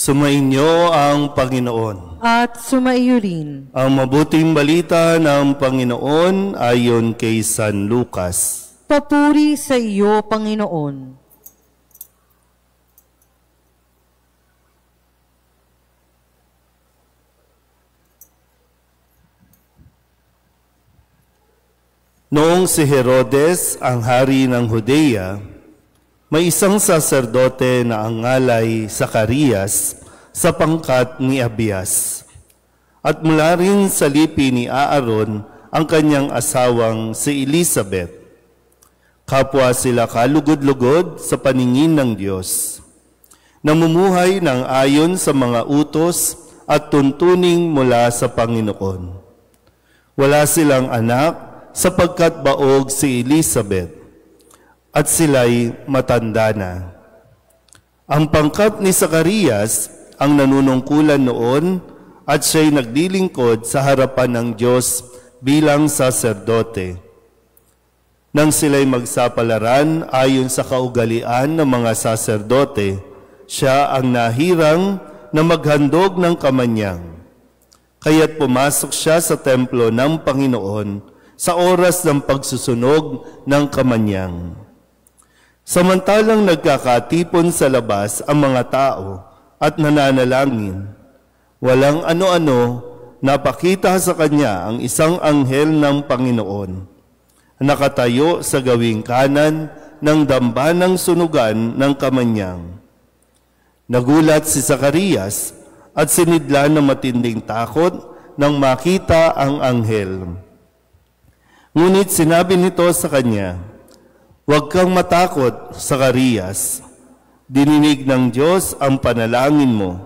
Sumainyo ang Panginoon. At sumaiyo rin. Ang mabuting balita ng Panginoon ayon kay San Lucas. Papuri sa iyo, Panginoon. Noong si Herodes ang hari ng Judea, may isang saserdote na ang ngalay Zacarias sa pangkat ni Abias. At mula rin sa lipi ni Aaron ang kanyang asawang si Elizabeth. Kapwa sila kalugod-lugod sa paningin ng Diyos. Namumuhay ng ayon sa mga utos at tuntuning mula sa Panginoon. Wala silang anak sapagkat baog si Elizabeth at sila'y matanda na. Ang pangkat ni Zacarias ang nanunungkulan noon at siya'y naglilingkod sa harapan ng Diyos bilang saserdote. Nang sila'y magsapalaran ayon sa kaugalian ng mga saserdote, siya ang nahirang na maghandog ng kamanyang. Kaya't pumasok siya sa templo ng Panginoon sa oras ng pagsusunog ng kamanyang. Samantalang nagkakatipon sa labas ang mga tao at nananalangin, walang ano-ano napakita sa kanya ang isang anghel ng Panginoon, nakatayo sa gawing kanan ng dambanang sunugan ng kamanyang. Nagulat si Zacarias at sinidlan ng matinding takot nang makita ang anghel. Ngunit sinabi nito sa kanya, "Huwag kang matakot, Zacarias. Dininig ng Diyos ang panalangin mo.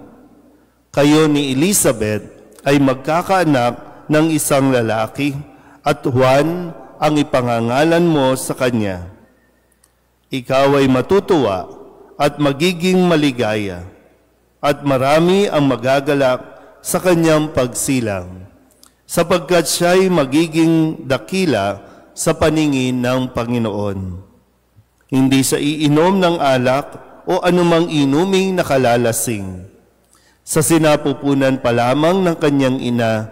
Kayo ni Elizabeth ay magkakaanak ng isang lalaki at Juan ang ipangangalan mo sa kanya. Ikaw ay matutuwa at magiging maligaya at marami ang magagalak sa kanyang pagsilang, sapagkat siya'y magiging dakila sa paningin ng Panginoon. Hindi siya iinom ng alak o anumang inuming nakalalasing. Sa sinapupunan pa lamang ng kanyang ina,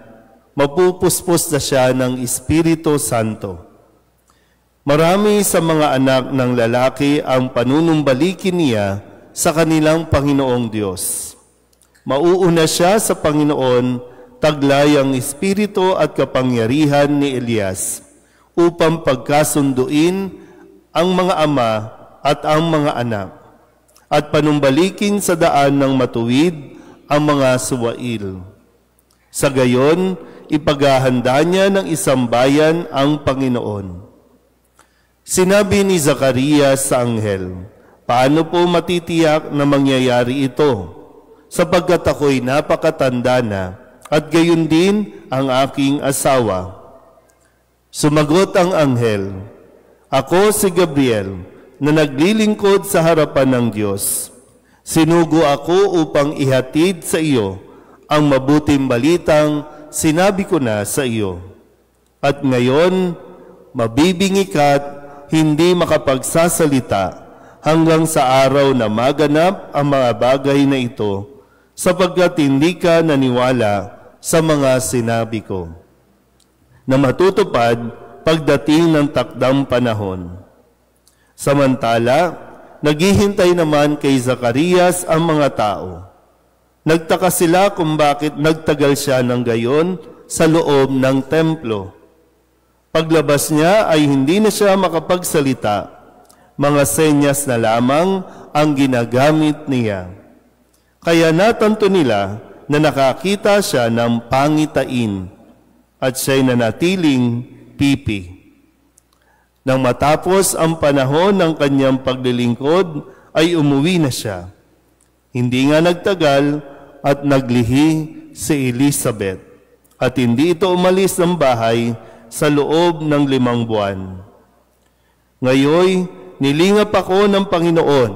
mapupuspos na siya ng Espiritu Santo. Marami sa mga anak ng lalaki ang panunumbalikin niya sa kanilang Panginoong Diyos. Mauuna siya sa Panginoon taglay ang espiritu at kapangyarihan ni Elias upang pagkasunduin ang mga ama at ang mga anak at panumbalikin sa daan ng matuwid ang mga suwail. Sa gayon, ipaghahanda niya ng isang bayan ang Panginoon. Sinabi ni Zacarias sa anghel, "Paano po matitiyak na mangyayari ito? Sapagkat ako'y napakatanda na at gayon din ang aking asawa." Sumagot ang anghel, "Ako si Gabriel na naglilingkod sa harapan ng Diyos. Sinugo ako upang ihatid sa iyo ang mabuting balitang sinabi ko na sa iyo. At ngayon, mabibingi ka't hindi makapagsasalita hanggang sa araw na maganap ang mga bagay na ito, sapagkat hindi ka naniwala sa mga sinabi ko, na matutupad pagdating ng takdang panahon." Samantala, naghihintay naman kay Zacarias ang mga tao. Nagtaka sila kung bakit nagtagal siya ng gayon sa loob ng templo. Paglabas niya ay hindi na siya makapagsalita. Mga senyas na lamang ang ginagamit niya. Kaya natanto nila na nakakita siya ng pangitain at siya'y nanatiling pipi. Nang matapos ang panahon ng kanyang paglilingkod, ay umuwi na siya. Hindi nga nagtagal at naglihi si Elizabeth, at hindi ito umalis ng bahay sa loob ng 5 buwan. "Ngayoy, nilingap ako ng Panginoon,"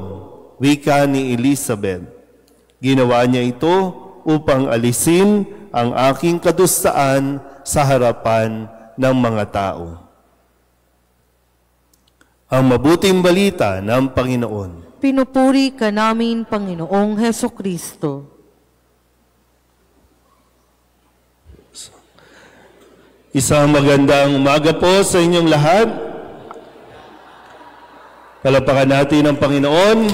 wika ni Elizabeth. "Ginawa niya ito upang alisin ang aking kadustaan sa harapan ng mga tao." Ang mabuting balita ng Panginoon. Pinupuri ka namin, Panginoong Hesukristo. Isang magandang umaga po sa inyong lahat. Palapakan natin ang Panginoon.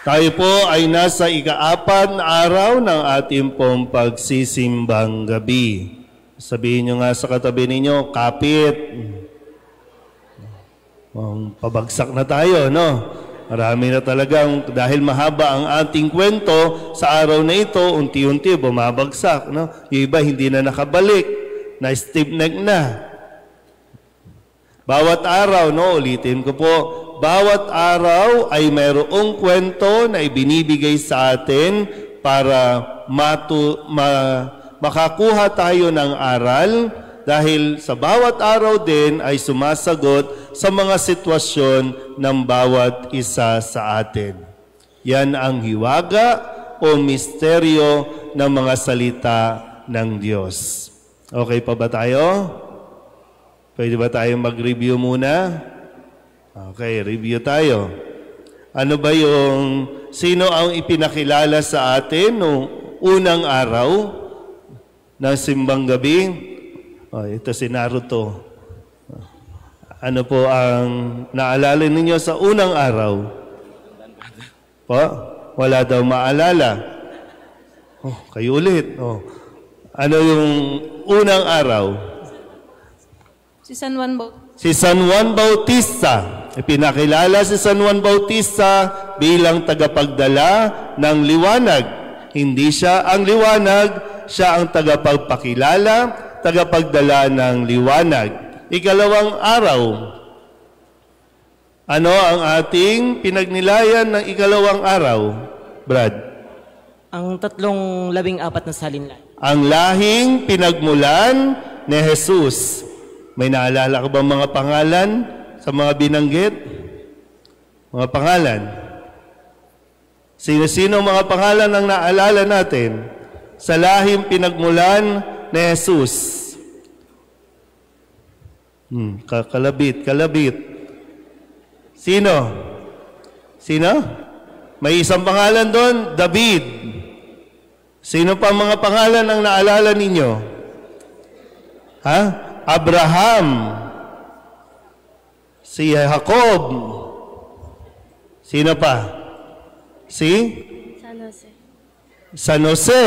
Tayo po ay nasa ika-4 na araw ng ating pong pagsisimbang gabi. Sabihin nyo nga sa katabi ninyo, kapit. Pabagsak na tayo, no? Marami na talagang, dahil mahaba ang ating kwento, sa araw na ito, unti-unti bumabagsak. No? Yung iba hindi na nakabalik, na stiff neck na. Bawat araw, no, ulitin ko po, bawat araw ay mayroong kwento na ibinibigay sa atin para makakuha tayo ng aral, dahil sa bawat araw din ay sumasagot sa mga sitwasyon ng bawat isa sa atin. Yan ang hiwaga o misteryo ng mga salita ng Diyos. Okay pa ba tayo? Pwede ba tayong mag-review muna? Okay, review tayo. Ano ba sino ang ipinakilala sa atin noong unang araw ng simbang gabi? Ito si Naruto. Ano po ang naalala ninyo sa unang araw? Po? Wala daw maalala. Kayo ulit. Ano yung unang araw? Si San Juan Bautista. Si San Juan Bautista. Ipinakilala si San Juan Bautista bilang tagapagdala ng liwanag. Hindi siya ang liwanag, siya ang tagapagpakilala, tagapagdala ng liwanag. Ikalawang araw. Ano ang ating pinagnilayan ng ikalawang araw, Brad? Ang 314 na salinlan. Ang lahing pinagmulan ni Jesus. May naalala ka ba mga pangalan sa mga binanggit? Mga pangalan. Sino-sino mga pangalan ang naalala natin sa lahing pinagmulan ni Jesus? Kalabit. Sino? May isang pangalan doon, David. Sino pa mga pangalan ang naalala ninyo? Abraham. Si Jacob. Sino pa? San Jose. San Jose.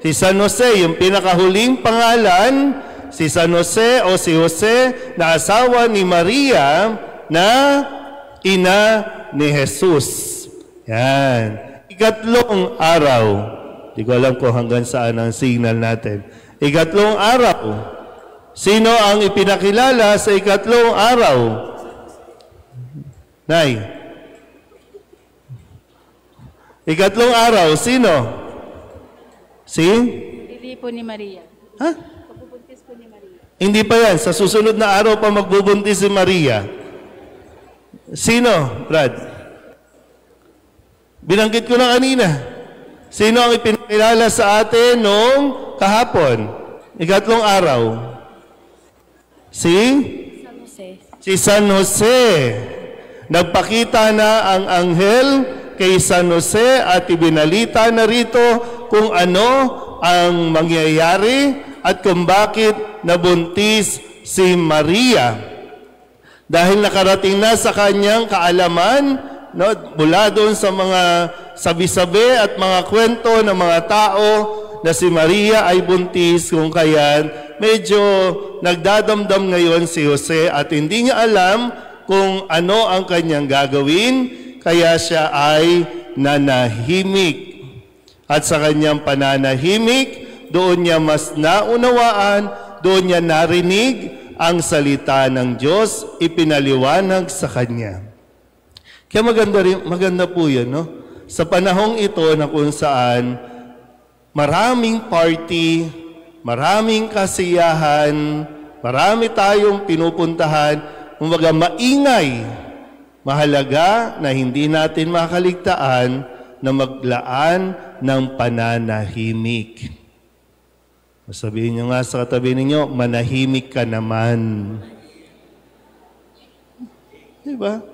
Si San Jose, yung pinakahuling pangalan, si San Jose o si Jose na asawa ni Maria na ina ni Jesus. Yan. Ikatlong araw. Di ko alam kung hanggang saan ang signal natin. Ikatlong araw. Sino ang ipinakilala sa ikatlong araw? Nay. Ikatlong araw, sino? Hindi po ni Maria. Pagbubuntis po ni Maria. Hindi pa yan. Sa susunod na araw pa magbubuntis si Maria. Sino, Brad? Binanggit ko na kanina. Sino ang ipinakilala sa atin noong kahapon? Ikatlong araw. San Jose. Si San Jose. Nagpakita na ang anghel kay San Jose at ibinalita na rito kung ano ang mangyayari at kung bakit nabuntis si Maria. Dahil nakarating na sa kanyang kaalaman, no, mula doon sa mga sabi-sabi at mga kwento ng mga tao na si Maria ay buntis, kung kaya medyo nagdadamdam ngayon si Jose at hindi niya alam kung ano ang kanyang gagawin, kaya siya ay nanahimik. At sa kanyang pananahimik, doon niya mas naunawaan, doon niya narinig ang salita ng Diyos, ipinaliwanag sa kanya. Kaya maganda po yun, no? Sa panahong ito na kung saan maraming party, maraming kasiyahan, marami tayong pinupuntahan, kumbaga maingay, mahalaga na hindi natin makaligtaan na maglaan ng pananahimik. Sabihin nyo nga sa katabi ninyo, manahimik ka naman. Diba?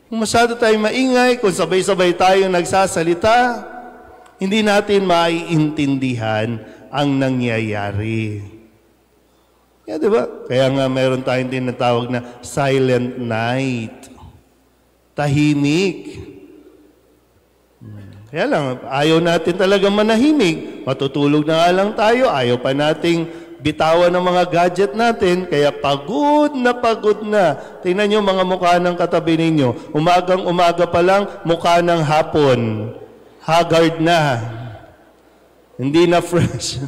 Kung masyado tayong maingay, kung sabay-sabay tayong nagsasalita, hindi natin maiintindihan ang nangyayari. Yeah, di ba? Kaya nga meron tayong tinatawag na silent night. Tahimik. Kaya lang, ayaw natin talaga manahimik. Matutulog na nga lang tayo, ayaw pa nating bitawan ng mga gadget natin, kaya pagod na pagod na. Tingnan nyo mga mukha ng katabi ninyo. Umagang-umaga pa lang, mukha ng hapon. Haggard na. Hindi na fresh.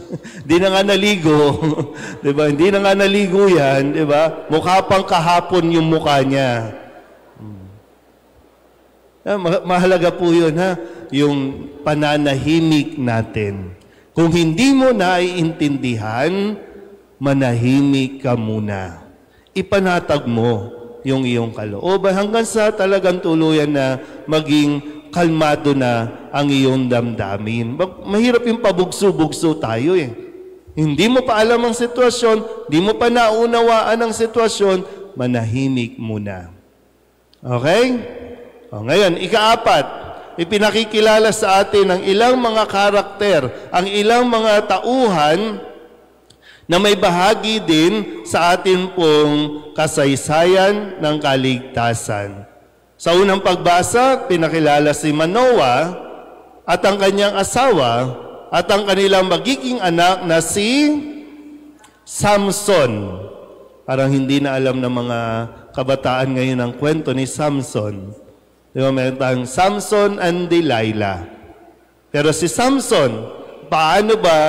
Hindi na nga naligo. Diba? Hindi na nga naligo yan. Diba? Mukha pang kahapon yung mukha niya. Mahalaga po yun, ha? Yung pananahimik natin. Kung hindi mo naiintindihan, manahimik ka muna. Ipanatag mo yung iyong kalooban hanggang sa talagang tuluyan na maging kalmado na ang iyong damdamin. Mahirap yung pabugso-bugso tayo eh. Hindi mo pa alam ang sitwasyon, hindi mo pa naunawaan ang sitwasyon, manahimik muna. Okay? O, ngayon, ika-4, ipinakikilala sa atin ang ilang mga karakter, ang ilang mga tauhan na may bahagi din sa atin pong kasaysayan ng kaligtasan. Sa unang pagbasa, pinakilala si Manoah at ang kanyang asawa at ang kanilang magiging anak na si Samson. Parang hindi na alam ng mga kabataan ngayon ang kwento ni Samson. Diba, meron tayong Samson and Delilah. Pero si Samson, paano ba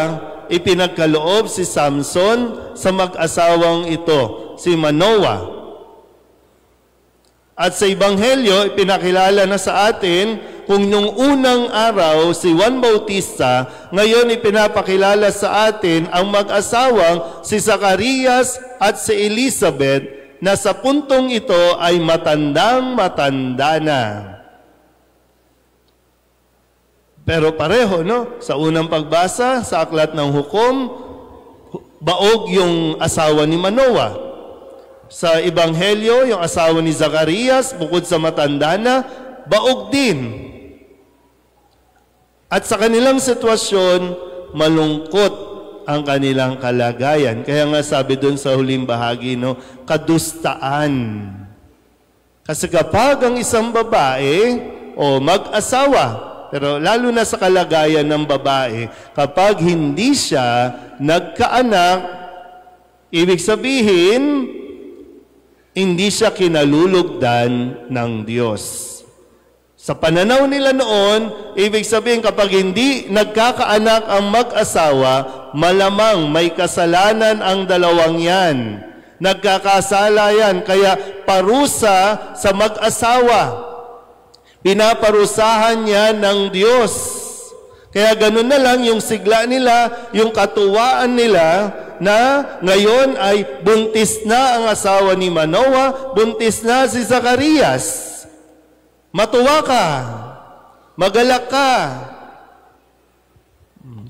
ipinagkaloob si Samson sa mag-asawang ito, si Manoah? At sa Ebanghelyo, ipinakilala na sa atin kung nung unang araw si Juan Bautista, ngayon ipinapakilala sa atin ang mag-asawang si Zacarias at si Elizabeth na sa puntong ito ay matandang-matanda na. Pero pareho, no? Sa unang pagbasa, sa Aklat ng Hukom, baog yung asawa ni Manoah. Sa Ebanghelyo, yung asawa ni Zacarias, bukod sa matanda na, baog din. At sa kanilang sitwasyon, malungkot ang kanilang kalagayan. Kaya nga sabi doon sa huling bahagi, no, kadustaan. Kasi kapag ang isang babae o mag-asawa, pero lalo na sa kalagayan ng babae, kapag hindi siya nagkaanak, ibig sabihin, hindi siya kinalulugdan ng Diyos. Sa pananaw nila noon, ibig sabihin kapag hindi nagkakaanak ang mag-asawa, malamang may kasalanan ang dalawang yan. Nagkakasala yan, kaya parusa sa mag-asawa. Pinaparusahan niya ng Diyos. Kaya ganun na lang yung sigla nila, yung katuwaan nila, na ngayon ay buntis na ang asawa ni Manoah, buntis na si Zacarias. Matuwa ka. Magalak ka.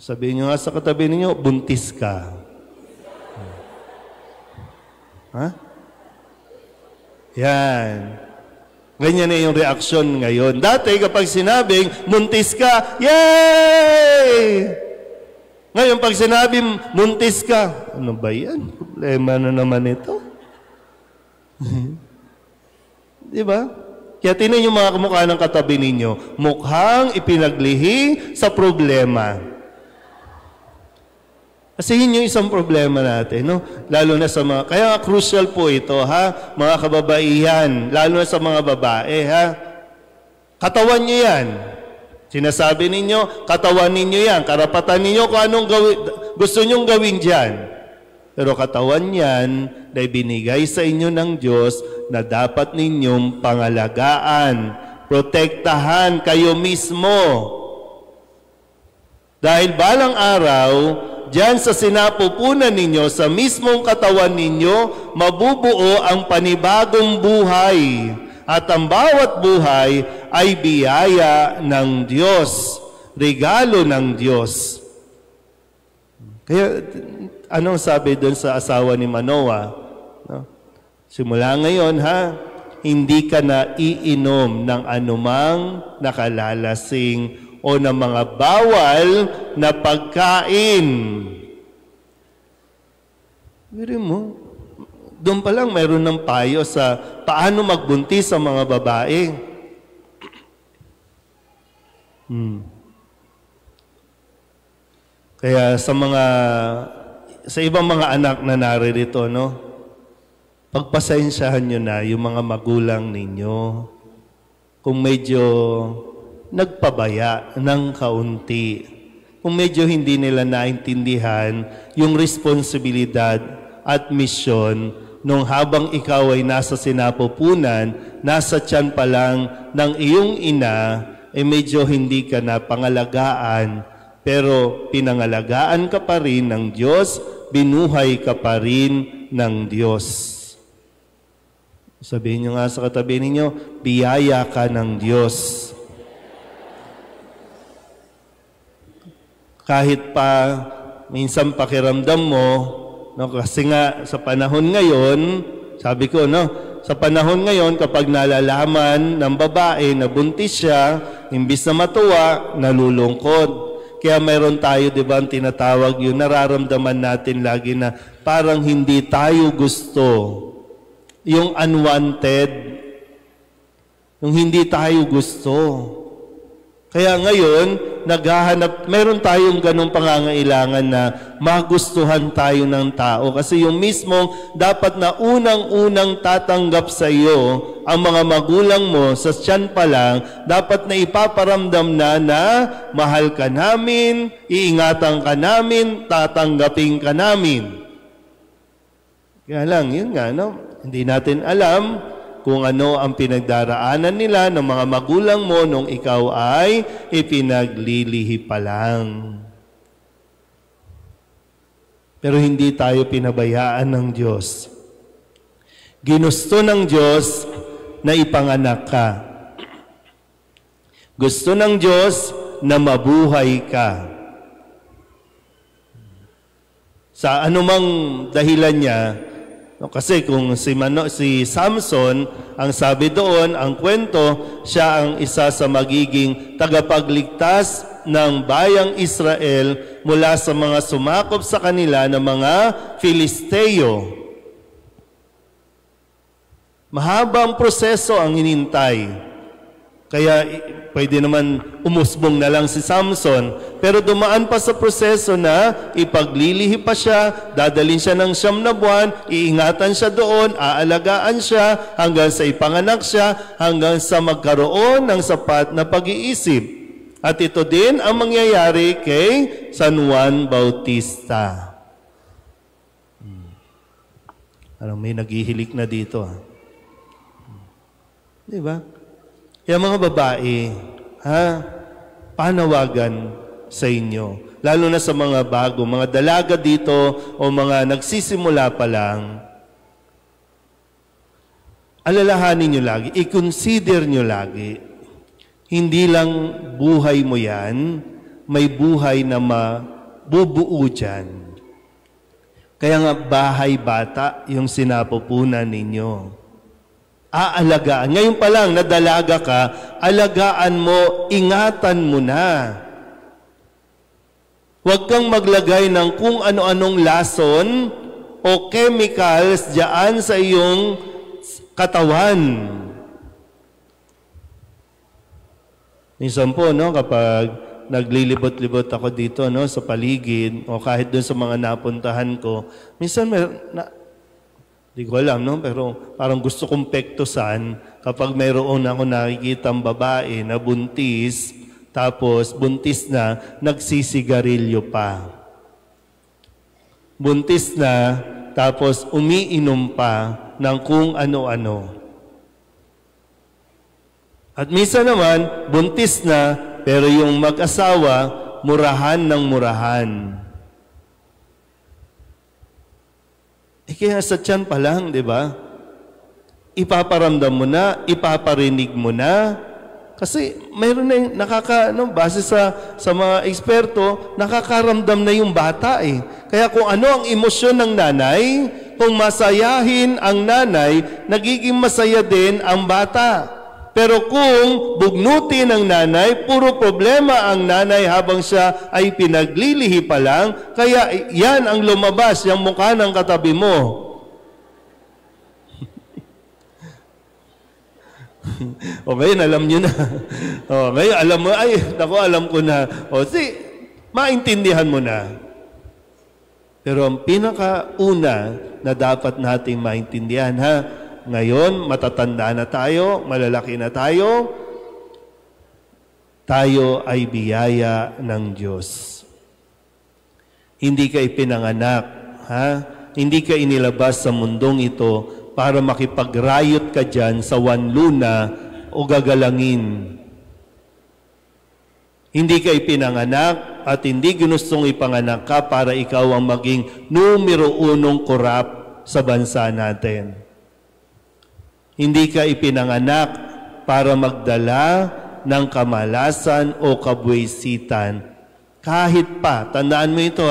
Sabihin nyo nga sa katabi ninyo, buntis ka. Ha? Yan. Ganyan na yung reaksyon ngayon. Dati kapag sinabing, muntis ka, yay! Ngayon pag sinabing, muntis ka, ano ba yan? Problema na naman ito. Di ba? Kaya tinan yung mga kamukha ng katabi ninyo, mukhang ipinaglihi sa problema. Kasi yun yung isang problema natin, no? Lalo na sa mga, kaya crucial po ito, ha? Mga kababaihan, lalo na sa mga babae, ha? Katawan nyo yan. Sinasabi ninyo, katawan ninyo yan. Karapatan ninyo kung anong gusto nyong gawin dyan. Pero katawan yan na ibinigay sa inyo ng Diyos na dapat ninyong pangalagaan, protektahan kayo mismo. Dahil balang araw, diyan sa sinapupunan ninyo, sa mismong katawan ninyo, mabubuo ang panibagong buhay. At ang bawat buhay ay biyaya ng Diyos, regalo ng Diyos. Kaya, anong sabi doon sa asawa ni Manoah? No? Simula ngayon, ha? Hindi ka na iinom ng anumang nakalalasing o ng mga bawal na pagkain. Biro mo, doon pa lang mayroon ng payo sa paano magbuntis sa mga babae. Kaya sa ibang mga anak na naririto, no? Pagpasensyahan nyo na yung mga magulang ninyo kung medyo nagpabaya ng kaunti, kung medyo hindi nila naintindihan yung responsibilidad at misyon nung habang ikaw ay nasa sinapupunan, nasa tiyan pa lang ng iyong ina, medyo hindi ka na pangalagaan, pero pinangalagaan ka pa rin ng Diyos, binuhay ka pa rin ng Diyos. Sabihin nyo nga sa katabi ninyo, biyaya ka ng Diyos. Kahit pa minsan pakiramdam mo, no, kasi nga sa panahon ngayon, sabi ko, no, sa panahon ngayon, kapag nalalaman ng babae na buntis siya, imbis na matuwa, nalulungkot. Kaya mayroon tayo, di ba, ang tinatawag yun, nararamdaman natin lagi na parang hindi tayo gusto. Yung unwanted, yung hindi tayo gusto. Kaya ngayon, meron tayong ganong pangangailangan na magustuhan tayo ng tao. Kasi yung mismong dapat na unang-unang tatanggap sa iyo ang mga magulang mo sa tiyan pa lang, dapat na ipaparamdam na mahal ka namin, iingatan ka namin, tatanggapin ka namin. Kaya lang, yun nga, no? Hindi natin alam kung ano ang pinagdaraanan nila ng mga magulang mo nung ikaw ay ipinaglilihi pa lang. Pero hindi tayo pinabayaan ng Diyos. Ginusto ng Diyos na ipanganak ka. Gusto ng Diyos na mabuhay ka. Sa anumang dahilan niya, no, kasi kung si Samson, ang sabi doon, ang kwento, siya ang isa sa magiging tagapagligtas ng bayang Israel mula sa mga sumakop sa kanila ng mga Filisteo. Mahabang proseso ang inintay. Kaya pwede naman umusbong na lang si Samson. Pero dumaan pa sa proseso na ipaglilihi pa siya, dadalhin siya ng 9 na buwan, iingatan siya doon, aalagaan siya, hanggang sa ipanganak siya, hanggang sa magkaroon ng sapat na pag-iisip. At ito din ang mangyayari kay San Juan Bautista. Parang may naghihilik na dito. Di ba? Kaya mga babae, panawagan sa inyo. Lalo na sa mga bago, mga dalaga dito o mga nagsisimula pa lang. Alalahanin nyo lagi, i-consider nyo lagi. Hindi lang buhay mo yan, may buhay na mabubuo dyan. Kaya nga bahay bata yung sinapupunan ninyo. Aalagaan. Ngayon pa lang, nadalaga ka, alagaan mo, ingatan mo na. Huwag kang maglagay ng kung ano-anong lason o chemicals diyan sa iyong katawan. Minsan po, no, kapag naglilibot-libot ako dito, no, sa paligid o kahit doon sa mga napuntahan ko, minsan di ko alam, no? Pero parang gusto kong pektusan kapag mayroon ako nakikitang babae na buntis, tapos buntis na, nagsisigarilyo pa. Buntis na, tapos umiinom pa ng kung ano-ano. At minsan naman, buntis na, pero yung mag-asawa, murahan ng murahan. Kaya sa tiyan pa lang, di ba? Ipaparamdam mo na, ipaparinig mo na. Kasi mayroon na yung base sa mga eksperto, nakakaramdam na yung bata eh. Kaya kung ano ang emosyon ng nanay, kung masayahin ang nanay, nagiging masaya din ang bata. Pero kung bugnutin ng nanay, puro problema ang nanay habang siya ay pinaglilihi pa lang, kaya yan ang lumabas, yung mukha ng katabi mo. O ngayon, alam nyo na. O ngayon, alam mo, ay, naku, alam ko na. O maintindihan mo na. Pero ang pinakauna na dapat nating maintindihan, ngayon, matatanda na tayo, malalaki na tayo, tayo ay biyaya ng Diyos. Hindi ka ipinanganak, Hindi ka inilabas sa mundong ito para makipagrayot ka dyan sa wanluna o gagalangin. Hindi ka ipinanganak at hindi ginustong ipanganak ka para ikaw ang maging numero 1 korap sa bansa natin. Hindi ka ipinanganak para magdala ng kamalasan o kabuwisitan. Kahit pa, tandaan mo ito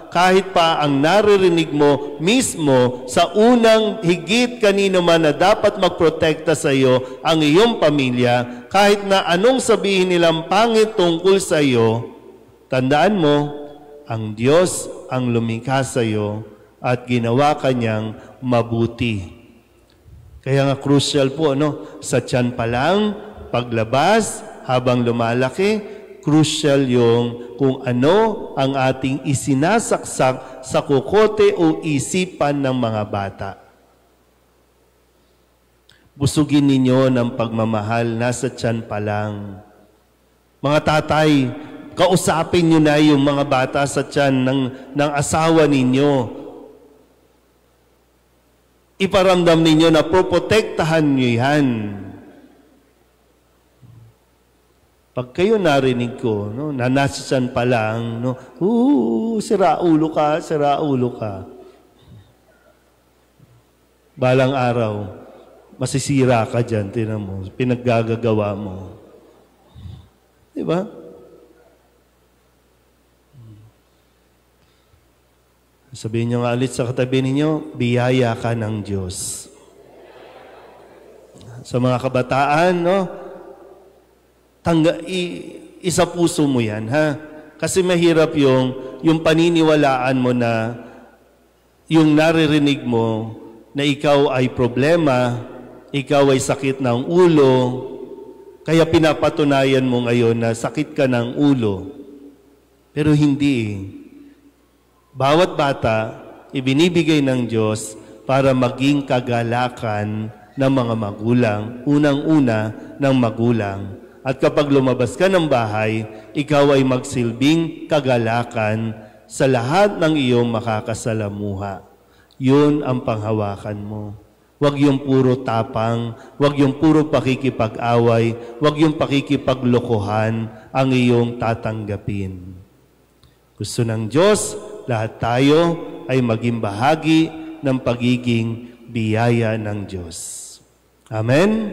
kahit pa ang naririnig mo mismo sa unang higit kanino man na dapat magprotekta sa iyo ang iyong pamilya, kahit na anong sabihin nilang pangit tungkol sa iyo, tandaan mo, ang Diyos ang lumikha sa iyo at ginawa kanyang mabuti. Kaya nga crucial po, sa tiyan pa lang, paglabas, habang lumalaki, crucial yung kung ano ang ating isinasaksak sa kukote o isipan ng mga bata. Busugin ninyo ng pagmamahal, nasa tiyan pa lang. Mga tatay, kausapin nyo na yung mga bata sa tiyan ng asawa ninyo. Iparamdam ninyo na protektahan nyo yan. Pag kayo narinig ko, na nasisan pa lang, sira ulo ka. Balang araw, masisira ka dyan, tinan mo, pinaggagawa mo. Diba? Sabihin nyo nga ulit sa katabi ninyo, biyaya ka ng Diyos. Sa mga kabataan, isa puso mo yan, Kasi mahirap yung paniniwalaan mo na yung naririnig mo na ikaw ay problema, ikaw ay sakit ng ulo, kaya pinapatunayan mo ngayon na sakit ka ng ulo. Pero hindi. Bawat bata, ibinibigay ng Diyos para maging kagalakan ng mga magulang, unang-una ng magulang. At kapag lumabas ka ng bahay, ikaw ay magsilbing kagalakan sa lahat ng iyong makakasalamuha. Yun ang panghawakan mo. Huwag yung puro tapang, huwag yung puro pakikipag-away, huwag yung pakikipaglokohan ang iyong tatanggapin. Gusto ng Diyos, lahat tayo ay maging bahagi ng pagiging biyaya ng Diyos. Amen?